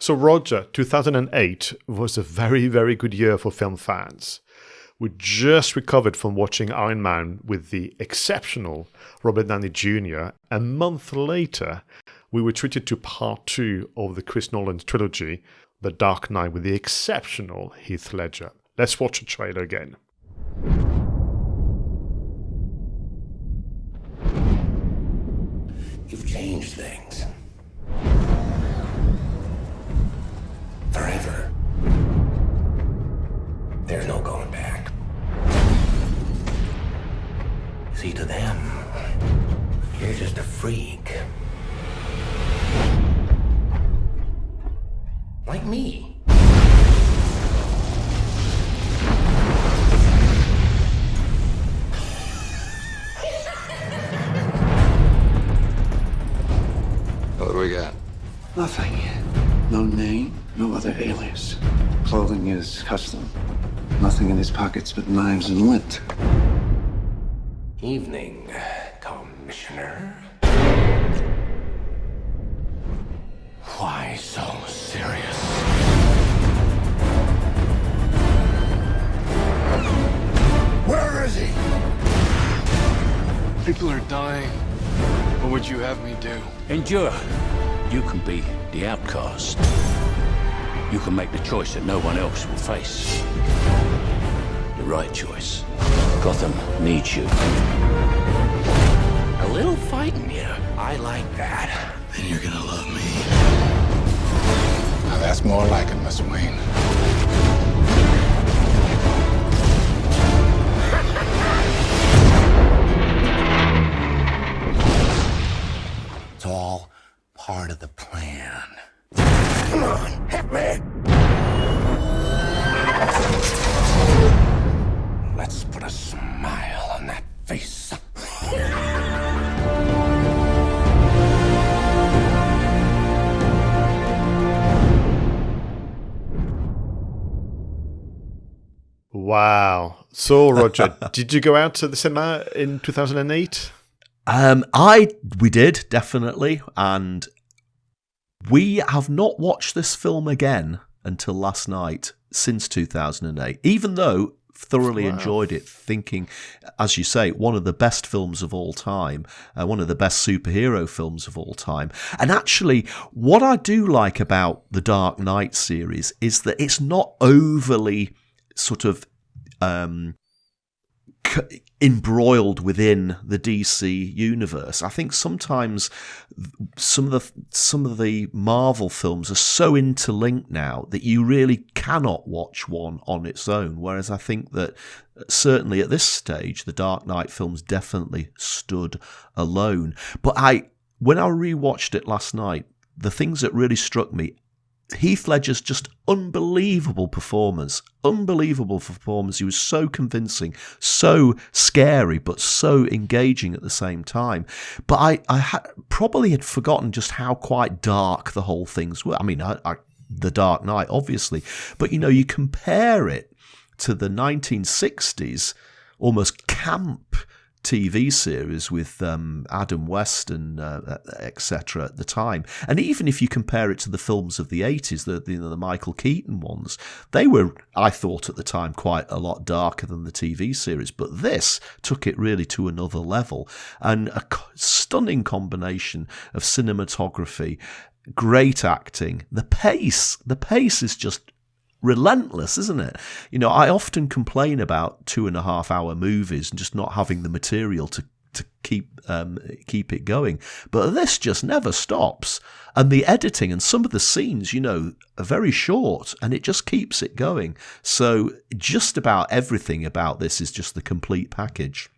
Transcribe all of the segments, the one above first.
So, Roger, 2008 was a very, very good year for film fans. We just recovered from watching Iron Man with the exceptional Robert Downey Jr. A month later, we were treated to part 2 of the Chris Nolan trilogy, The Dark Knight, with the exceptional Heath Ledger. Let's watch the trailer again. You've changed things. Forever. There's no going back. See, to them, you're just a freak. Like me. What do we got? Nothing. No name, no other alias. Clothing is custom. Nothing in his pockets but knives and lint. Evening, Commissioner. Why so serious? Where is he? People are dying. What would you have me do? Endure. You can be the outcast. You can make the choice that no one else will face. The right choice. Gotham needs you. A little fighting here. I like that. Then you're gonna love me. Now that's more like it, Miss Wayne. It's all part of the plan. Come on, hit me! Let's put a smile on that face. Wow. So, Roger, did you go out to the cinema in 2008? We did, definitely, and we have not watched this film again until last night since 2008, even though thoroughly enjoyed it, thinking, as you say, one of the best films of all time, one of the best superhero films of all time. And actually, what I do like about the Dark Knight series is that it's not overly sort of embroiled within the DC universe. I think sometimes some of the Marvel films are so interlinked now that you really cannot watch one on its own. Whereas I think that certainly at this stage, the Dark Knight films definitely stood alone. But when I rewatched it last night, the things that really struck me, Heath Ledger's just unbelievable performance. He was so convincing, so scary, but so engaging at the same time. But I probably had forgotten just how quite dark the whole things were. I mean, The Dark Knight, obviously. But, you compare it to the 1960s, almost camp TV series with Adam West and etc. at the time, and even if you compare it to the films of the 80s, the Michael Keaton ones, they were, I thought at the time, quite a lot darker than the TV series. But this took it really to another level, and a stunning combination of cinematography, great acting, the pace is just relentless, isn't it? I often complain about 2.5-hour movies and just not having the material to keep it going, but this just never stops. And the editing and some of the scenes, are very short, and it just keeps it going. So just about everything about this is just the complete package.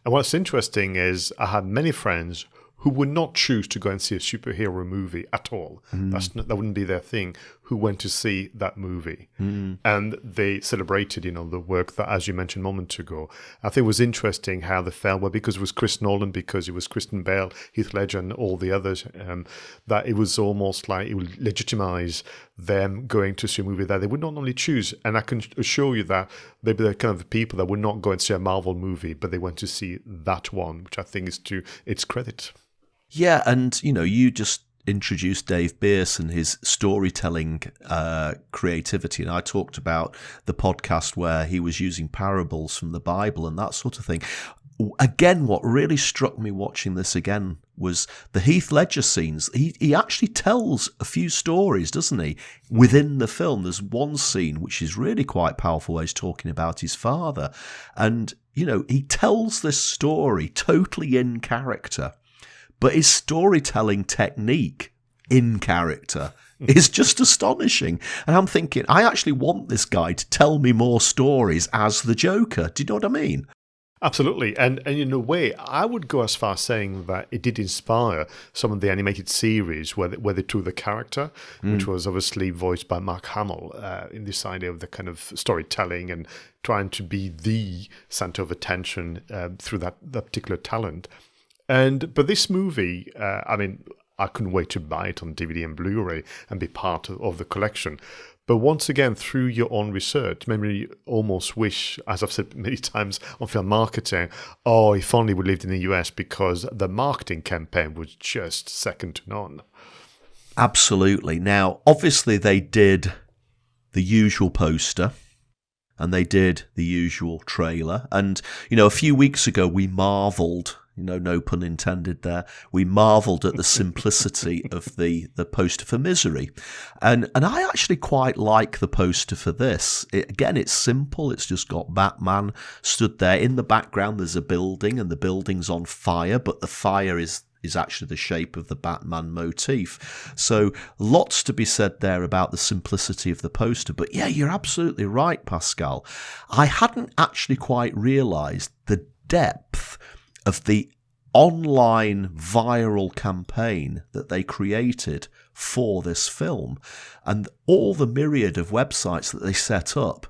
And what's interesting is I had many friends who would not choose to go and see a superhero movie at all. That wouldn't be their thing, who went to see that movie. And they celebrated, the work that, as you mentioned a moment ago. I think it was interesting how they felt, well, because it was Chris Nolan, because it was Kristen Bell, Heath Ledger, and all the others, that it was almost like it would legitimize them going to see a movie that they would not only choose. And I can assure you that they'd be the kind of people that would not go and see a Marvel movie, but they went to see that one, which I think is to its credit. Yeah, and you just introduced Dave Bierce and his storytelling creativity, and I talked about the podcast where he was using parables from the Bible and that sort of thing. Again, what really struck me watching this again was the Heath Ledger scenes. He actually tells a few stories, doesn't he, within the film. There's one scene which is really quite powerful where he's talking about his father. And, you know, he tells this story totally in character, but his storytelling technique in character is just astonishing. And I'm thinking, I actually want this guy to tell me more stories as the Joker. Do you know what I mean? Absolutely. And in a way, I would go as far as saying that it did inspire some of the animated series where they took the character, which was obviously voiced by Mark Hamill, in this idea of the kind of storytelling and trying to be the center of attention through that particular talent. But this movie, I couldn't wait to buy it on DVD and Blu-ray and be part of the collection. But once again, through your own research, made me almost wish, as I've said many times on film marketing, if only we lived in the US, because the marketing campaign was just second to none. Absolutely. Now, obviously, they did the usual poster and they did the usual trailer. And, you know, a few weeks ago, we marvelled, you know, no pun intended there, we marvelled at the simplicity of the poster for Misery. And I actually quite like the poster for this. Again, it's simple. It's just got Batman stood there. In the background, there's a building, and the building's on fire, but the fire is actually the shape of the Batman motif. So lots to be said there about the simplicity of the poster. But yeah, you're absolutely right, Pascal. I hadn't actually quite realised the depth of the online viral campaign that they created for this film, and all the myriad of websites that they set up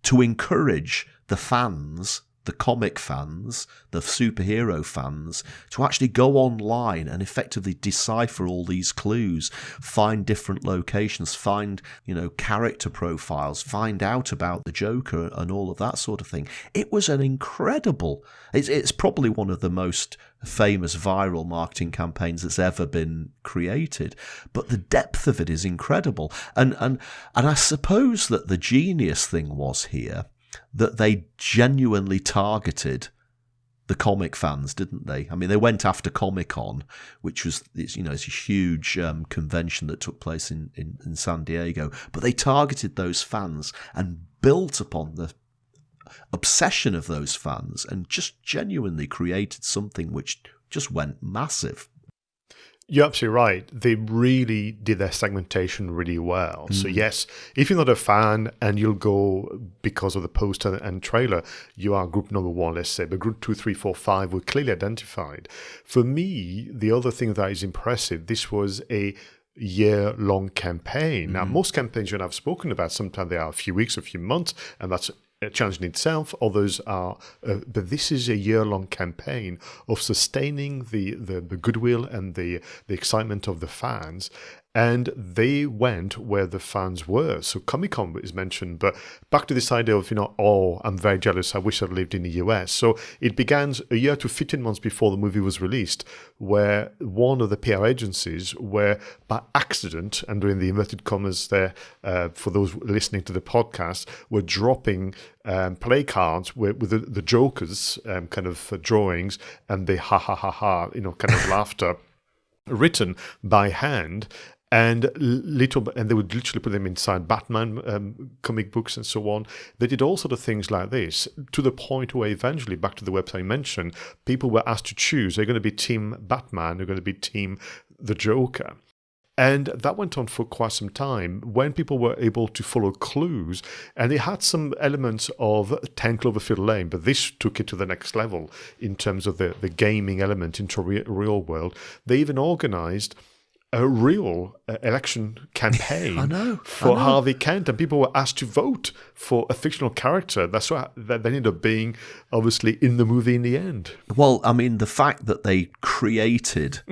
to encourage the fans, the comic fans, the superhero fans, to actually go online and effectively decipher all these clues, find different locations, find, you know, character profiles, find out about the Joker and all of that sort of thing. It was an incredible, it's probably one of the most famous viral marketing campaigns that's ever been created, but the depth of it is incredible. And I suppose that the genius thing was here that they genuinely targeted the comic fans, didn't they? I mean, they went after Comic-Con, which was, you know, it's a huge convention that took place in San Diego, but they targeted those fans and built upon the obsession of those fans and just genuinely created something which just went massive. You're absolutely right. They really did their segmentation really well. So yes, if you're not a fan and you'll go because of the poster and trailer, you are group number 1, let's say, but group 2, 3, 4, 5 were clearly identified. For me, the other thing that is impressive, this was a year-long campaign. Now, most campaigns you and I've spoken about, sometimes they are a few weeks, a few months, and that's a challenge in itself. Others are, but this is a year-long campaign of sustaining the goodwill and the excitement of the fans. And they went where the fans were. So Comic-Con is mentioned, but back to this idea of, you know, I'm very jealous, I wish I'd lived in the US. So it began a year to 15 months before the movie was released, where one of the PR agencies were, by accident, and doing the inverted commas there, for those listening to the podcast, were dropping play cards with the Joker's kind of drawings and the ha ha ha ha, you know, kind of laughter written by hand. And they would literally put them inside Batman comic books and so on. They did all sort of things like this, to the point where eventually, back to the website I mentioned, people were asked to choose. They're going to be Team Batman, they're going to be Team the Joker. And that went on for quite some time when people were able to follow clues. And it had some elements of 10 Cloverfield Lane, but this took it to the next level in terms of the gaming element into real world. They even organized a real election campaign for Harvey Kent, and people were asked to vote for a fictional character. That's why that ended up being obviously in the movie in the end. Well, I mean, the fact that they created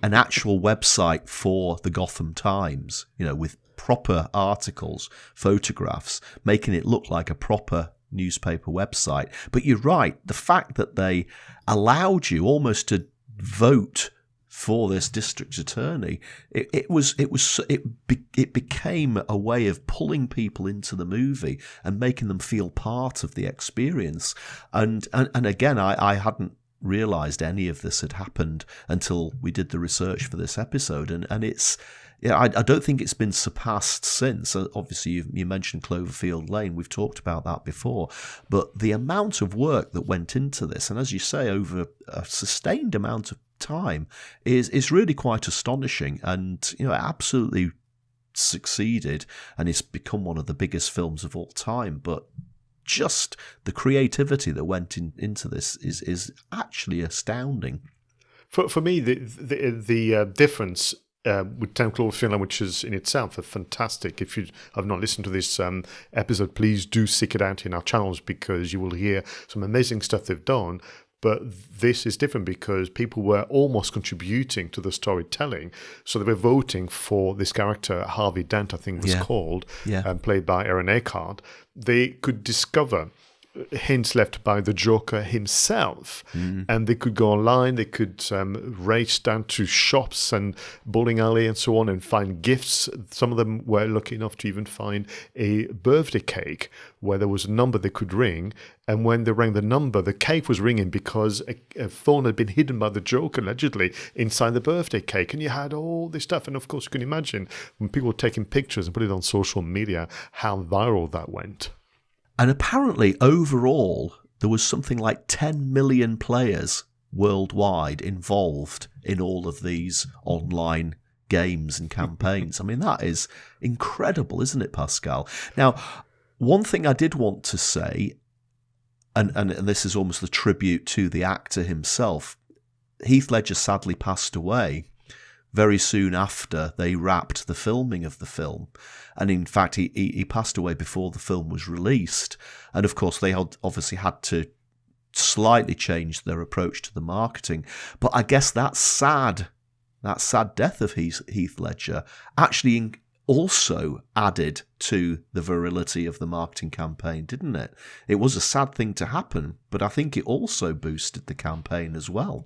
an actual website for the Gotham Times, you know, with proper articles, photographs, making it look like a proper newspaper website. But you're right, the fact that they allowed you almost to vote for this district attorney. It became a way of pulling people into the movie and making them feel part of the experience. And again, I hadn't realised any of this had happened until we did the research for this episode, and it's. Yeah, I don't think it's been surpassed since. Obviously, you mentioned Cloverfield Lane. We've talked about that before. But the amount of work that went into this, and as you say, over a sustained amount of time, is really quite astonishing. And, it absolutely succeeded, and it's become one of the biggest films of all time. But just the creativity that went into this is actually astounding. For me, the difference with 10 Cloverfield, which is in itself fantastic. If you have not listened to this episode, please do seek it out in our channels, because you will hear some amazing stuff they've done. But this is different because people were almost contributing to the storytelling. So they were voting for this character, Harvey Dent, I think was called, played by Aaron Eckhart. They could discover hints left by the Joker himself, and they could go online, they could race down to shops and bowling alley and so on and find gifts. Some of them were lucky enough to even find a birthday cake where there was a number they could ring, and when they rang the number, the cake was ringing because a phone had been hidden by the Joker allegedly inside the birthday cake, and you had all this stuff. And of course you can imagine when people were taking pictures and put it on social media how viral that went. And apparently, overall, there was something like 10 million players worldwide involved in all of these online games and campaigns. I mean, that is incredible, isn't it, Pascal? Now, one thing I did want to say, and this is almost a tribute to the actor himself, Heath Ledger sadly passed away very soon after they wrapped the filming of the film. And in fact, he passed away before the film was released. And of course, they obviously had to slightly change their approach to the marketing. But I guess that sad death of Heath Ledger actually also added to the virility of the marketing campaign, didn't it? It was a sad thing to happen, but I think it also boosted the campaign as well.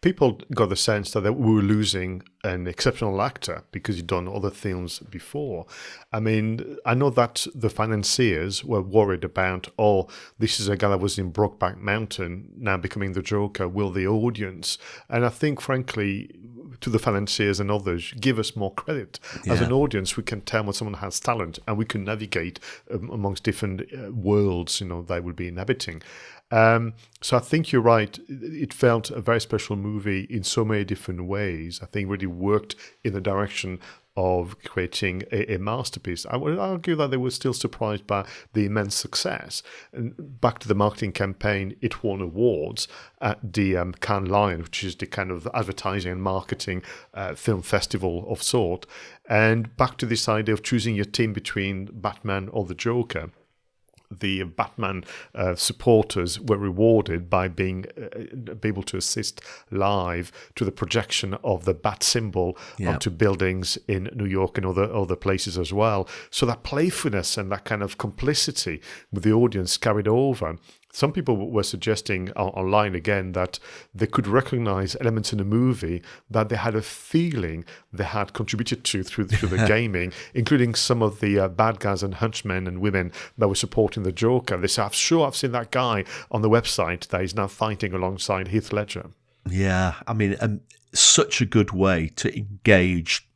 People got the sense that we were losing an exceptional actor because he'd done other films before. I mean, I know that the financiers were worried about, this is a guy that was in Brokeback Mountain, now becoming the Joker, will the audience? And I think, frankly, to the financiers and others, give us more credit. As an audience, we can tell when someone has talent, and we can navigate amongst different worlds, they would be inhabiting. So I think you're right. It felt a very special movie in so many different ways. I think really worked in the direction of creating a masterpiece. I would argue that they were still surprised by the immense success. And back to the marketing campaign, it won awards at the Cannes Lion, which is the kind of advertising and marketing film festival of sort. And back to this idea of choosing your team between Batman or the Joker. The Batman supporters were rewarded by being able to assist live to the projection of the bat symbol onto buildings in New York and other places as well. So that playfulness and that kind of complicity with the audience carried over. Some people were suggesting online again that they could recognize elements in the movie that they had a feeling they had contributed to through the gaming, including some of the bad guys and henchmen and women that were supporting the Joker. They said, I've seen that guy on the website that is now fighting alongside Heath Ledger. Yeah, I mean, such a good way to engage.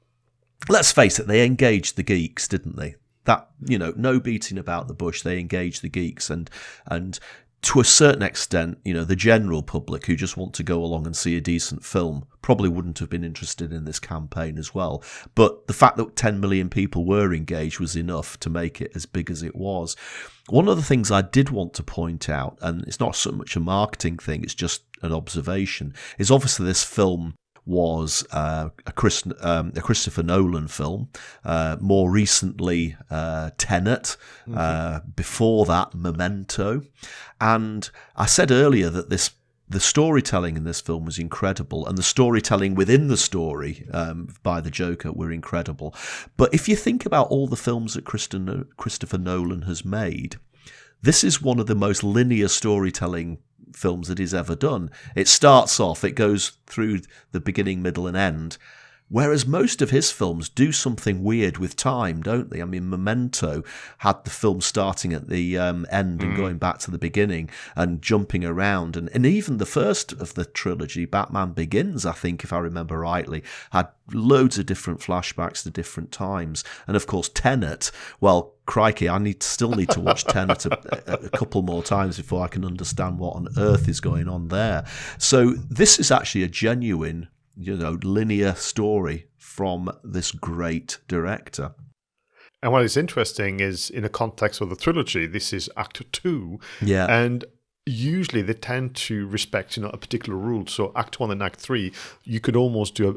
Let's face it, they engaged the geeks, didn't they? That, no beating about the bush. They engaged the geeks and to a certain extent, the general public who just want to go along and see a decent film probably wouldn't have been interested in this campaign as well. But the fact that 10 million people were engaged was enough to make it as big as it was. One of the things I did want to point out, and it's not so much a marketing thing, it's just an observation, is obviously this film was a Christopher Nolan film. More recently, Tenet. Before that, Memento. And I said earlier that the storytelling in this film was incredible, and the storytelling within the story by the Joker were incredible. But if you think about all the films that Christopher Nolan has made, this is one of the most linear storytelling films that he's ever done. It starts off, it goes through the beginning, middle, and end. Whereas most of his films do something weird with time, don't they? I mean, Memento had the film starting at the end and going back to the beginning and jumping around. And even the first of the trilogy, Batman Begins, I think, if I remember rightly, had loads of different flashbacks to different times. And of course, Tenet, well, crikey, I still need to watch Tenet a couple more times before I can understand what on earth is going on there. So this is actually a genuine, linear story from this great director. And what is interesting is, in the context of the trilogy, this is Act 2. Yeah. And usually they tend to respect, a particular rule. So Act 1 and Act 3, you could almost do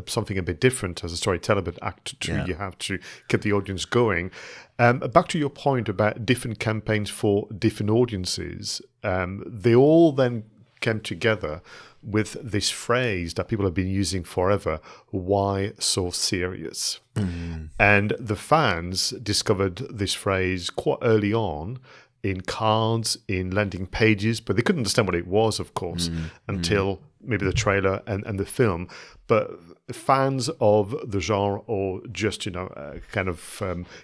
something a bit different as a storyteller, but Act 2, you have to keep the audience going. Back to your point about different campaigns for different audiences, they all then came together with this phrase that people have been using forever, why so serious? And the fans discovered this phrase quite early on in cards, in landing pages, but they couldn't understand what it was, of course, until maybe the trailer and the film. But fans of the genre, or just, kind of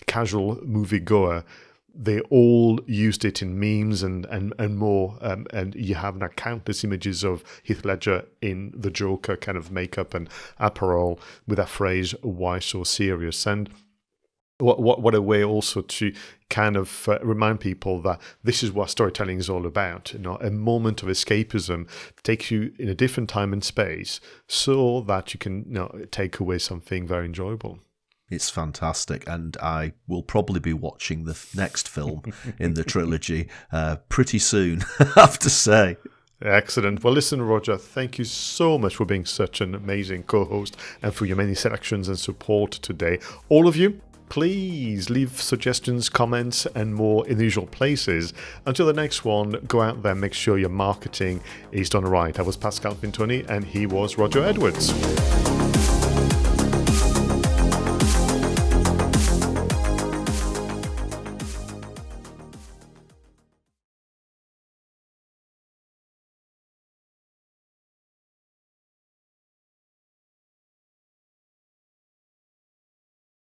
casual moviegoer, they all used it in memes and more. And you have now countless images of Heath Ledger in the Joker kind of makeup and apparel with that phrase, why so serious? And what a way also to kind of remind people that this is what storytelling is all about. A moment of escapism takes you in a different time and space so that you can take away something very enjoyable. It's fantastic, and I will probably be watching the next film in the trilogy pretty soon, I have to say. Excellent. Well, listen, Roger, thank you so much for being such an amazing co-host and for your many selections and support today. All of you, please leave suggestions, comments, and more in the usual places. Until the next one, go out there and make sure your marketing is done right. I was Pascal Fintoni, and he was Roger Edwards.